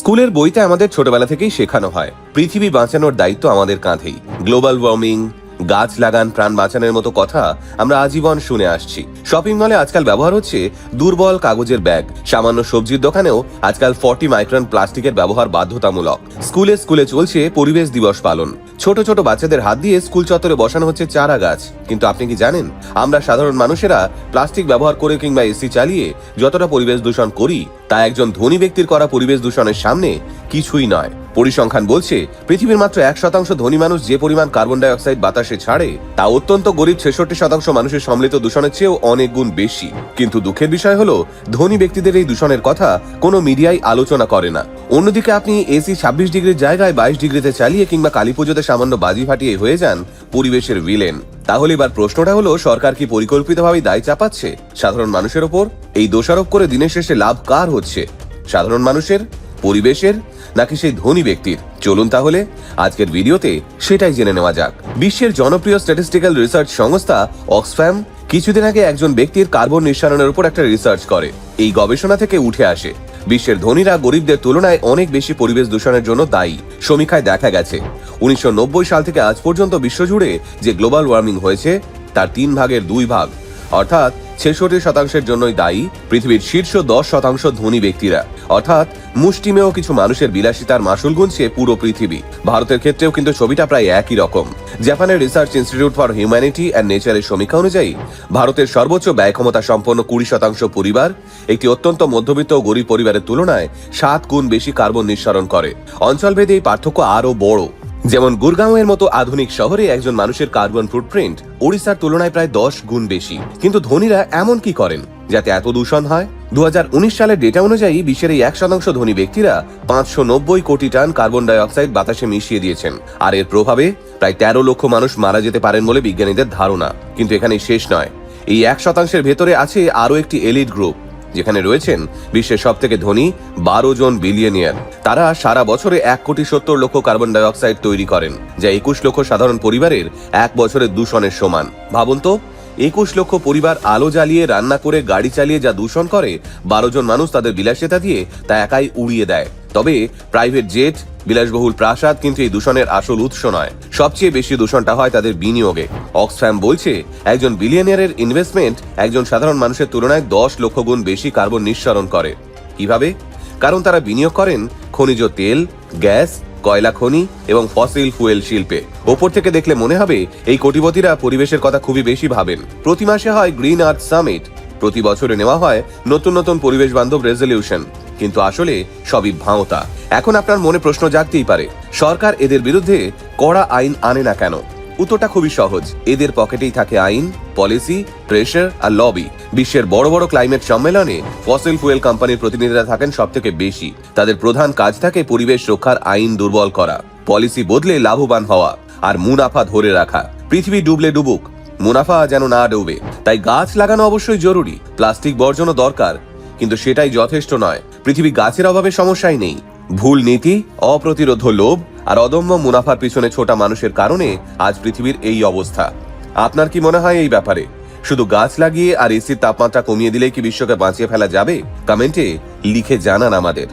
স্কুলের বইতে আমাদের ছোটবেলা থেকেই শেখানো হয় পৃথিবী বাঁচানোর দায়িত্ব আমাদের কাঁধেই। গ্লোবাল ওয়ার্মিং, গাছ লাগান, প্রাণ বাঁচানোর মতো কথা আমরা আজীবন শুনে আসছি। শপিং মলে আজকাল ব্যবহার হচ্ছে দুর্বল কাগজের ব্যাগ। সামান্য সবজির দোকানেও আজকাল 40 মাইক্রন প্লাস্টিকের ব্যবহার বাধ্যতামূলক। স্কুলে স্কুলে চলছে পরিবেশ দিবস পালন। ছোট ছোট বাচ্চাদের হাত দিয়ে স্কুল চত্বরে বসানো হচ্ছে চারা গাছ। কিন্তু আপনি কি জানেন, আমরা সাধারণ মানুষেরা প্লাস্টিক ব্যবহার করে কিংবা এসি চালিয়ে যতটা পরিবেশ দূষণ করি, তা একজন ধনী ব্যক্তির করা পরিবেশ দূষণের সামনে কিছুই নয়। পরিসংখ্যান বলছে পৃথিবীর মাত্র 1% ধনী মানুষ যে পরিমাণ কার্বন ডাই অক্সাইড বাতাসে ছাড়ে, তা অত্যন্ত গরিব 66% মানুষের সম্মিলিত দূষণের চেয়েও অনেক গুণ বেশি। কিন্তু দুঃখের বিষয় হলো, ধনী ব্যক্তিদের এই দূষণের কথা কোনো মিডিয়াই আলোচনা করে না। অন্যদিকে আপনি এসি 26 ডিগ্রির জায়গায় 22 ডিগ্রিতে চালিয়ে কিংবা কালী পুজোতে সামান্য বাজি ফাটিয়ে হয়ে যান পরিবেশের ভিলেন। তাহলে এবার প্রশ্নটা হলো, সরকার কি পরিকল্পিতভাবে দায় চাপাচ্ছে সাধারণ মানুষের ওপর? এই দোষারোপ করে দিনের শেষে লাভ কার হচ্ছে? সাধারণ মানুষের, পরিবেশের, নাকি সেই ধনী ব্যক্তির? চলুন তাহলে আজকের ভিডিওতে সেটাই জেনে নেওয়া যাক। বিশ্বের জনপ্রিয় স্ট্যাটিস্টিক্যাল রিসার্চ সংস্থা অক্সফ্যাম কিছুদিন আগে একজন ব্যক্তির কার্বন নিঃসরণের উপর একটা রিসার্চ করে। এই গবেষণা থেকে উঠে আসে বিশ্বের ধনীরা গরিবদের তুলনায় অনেক বেশি পরিবেশ দূষণের জন্য দায়ী। সমীক্ষায় দেখা গেছে 1990 সাল থেকে আজ পর্যন্ত বিশ্বজুড়ে যে গ্লোবাল ওয়ার্মিং হয়েছে, তার 3 ভাগের 2 ভাগ অর্থাৎ 66% জন্যই দায়ী পৃথিবীর শীর্ষ 10% ধনী ব্যক্তিরা। অর্থাৎ মুষ্টিমেয় কিছু মানুষের বিলাসিতার মাসুল গুনছে পুরো পৃথিবী। ভারতের ক্ষেত্রেও কিন্তু ছবিটা প্রায় একই রকম। জাপানের research institute for humanity and নেচারের সমীক্ষা অনুযায়ী ভারতের সর্বোচ্চ ব্যয় ক্ষমতা সম্পন্ন 20% পরিবার একটি অত্যন্ত মধ্যবিত্ত ও গরিব পরিবারের তুলনায় 7 গুণ বেশি কার্বন নিঃসরণ করে। অঞ্চলভেদে এই পার্থক্য আরও বড়। যেমন গুরগাঁওয়ের মতো আধুনিক শহরে একজন মানুষের কার্বন ফুটপ্রিন্ট ওড়িশার তুলনায় প্রায় 10 গুণ বেশি। কিন্তু ধনীরা এমন কি করেন যাতে এত দূষণ হয়? 2019 সালের ডেটা অনুযায়ী বিশ্বের এই 1% ধনী ব্যক্তিরা 590 কোটি টন কার্বন ডাই অক্সাইড বাতাসে মিশিয়ে দিয়েছেন। আর এর প্রভাবে প্রায় 13 লক্ষ মানুষ মারা যেতে পারেন বলে বিজ্ঞানীদের ধারণা। কিন্তু এখানেই শেষ নয়। এই 1% ভেতরে আছে আরও একটি এলিট গ্রুপ, যেখানে রয়েছেন বিশ্বের সব থেকে ধনী 12 জন বিলিয়নিয়ার। তারা সারা বছরে 1,70,00,000 কার্বন ডাই অক্সাইড তৈরি করেন, যা 21 লক্ষ সাধারণ পরিবারের 1 বছরের দূষণের সমান। ভাবুন তো, 21 লক্ষ পরিবার আলো জ্বালিয়ে, রান্না করে, গাড়ি চালিয়ে যা দূষণ করে, 12 জন মানুষ তাদের বিলাসিতা দিয়ে তা একাই উড়িয়ে দেয়। তবে প্রাইভেট জেট, বিলাসবহুল প্রাসাদ কিন্তু এই দূষণের আসল উৎস নয়। সবচেয়ে বেশি দূষণটা হয় তাদের বিনিয়োগে। অক্সফ্যাম বলছে একজন বিলিয়নিয়ারের ইনভেস্টমেন্ট একজন সাধারণ মানুষের তুলনায় 10 লক্ষ গুণ বেশি কার্বন নিঃসরণ করে। কিভাবে? কারণ তারা বিনিয়োগ করেন খনিজ তেল, গ্যাস, কয়লা খনি এবং ফসিল ফুয়েল শিল্পে। ওপর থেকে দেখলে মনে হবে এই কোটিপতিরা পরিবেশের কথা খুবই বেশি ভাবেন। প্রতি মাসে হয় গ্রিন আর্থ সামিট, প্রতি বছরে নেওয়া হয় নতুন নতুন পরিবেশ বান্ধব রেজলিউশন, কিন্তু আসলে সবই ভাঁওতা। এখন আপনার মনে প্রশ্ন জাগতেই পারে, সরকার এদের বিরুদ্ধে কড়া আইন আনে না কেন? উত্তরটা খুবই সহজ। এদের পকেটেই থাকে আইন, পলিসি, প্রেশার আর লবি। বিশ্বের বড় বড় ক্লাইমেট সম্মেলনে ফসিল ফুয়েল কোম্পানির প্রতিনিধিরা থাকেন সব থেকে বেশি। তাদের প্রধান কাজ থাকে পরিবেশ রক্ষার আইন দুর্বল করা, পলিসি বদলে লাভবান হওয়া আর মুনাফা ধরে রাখা। পৃথিবী ডুবলে ডুবুক, মুনাফা যেন না ডুবে। তাই গাছ লাগানো অবশ্যই জরুরি, প্লাস্টিক বর্জনও দরকার, কিন্তু সেটাই যথেষ্ট নয়। পৃথিবী গাছের অভাবে সমস্যাই নেই। ভুল নীতি, অপ্রতিরোধ লোভ আর অদম্য মুনাফার পিছনে ছোটা মানুষের কারণে আজ পৃথিবীর এই অবস্থা। আপনার কি মনে হয় এই ব্যাপারে? শুধু গাছ লাগিয়ে আর এসির তাপমাত্রা কমিয়ে দিলেই কি বিশ্বকে বাঁচিয়ে ফেলা যাবে? কমেন্টে লিখে জানান আমাদের।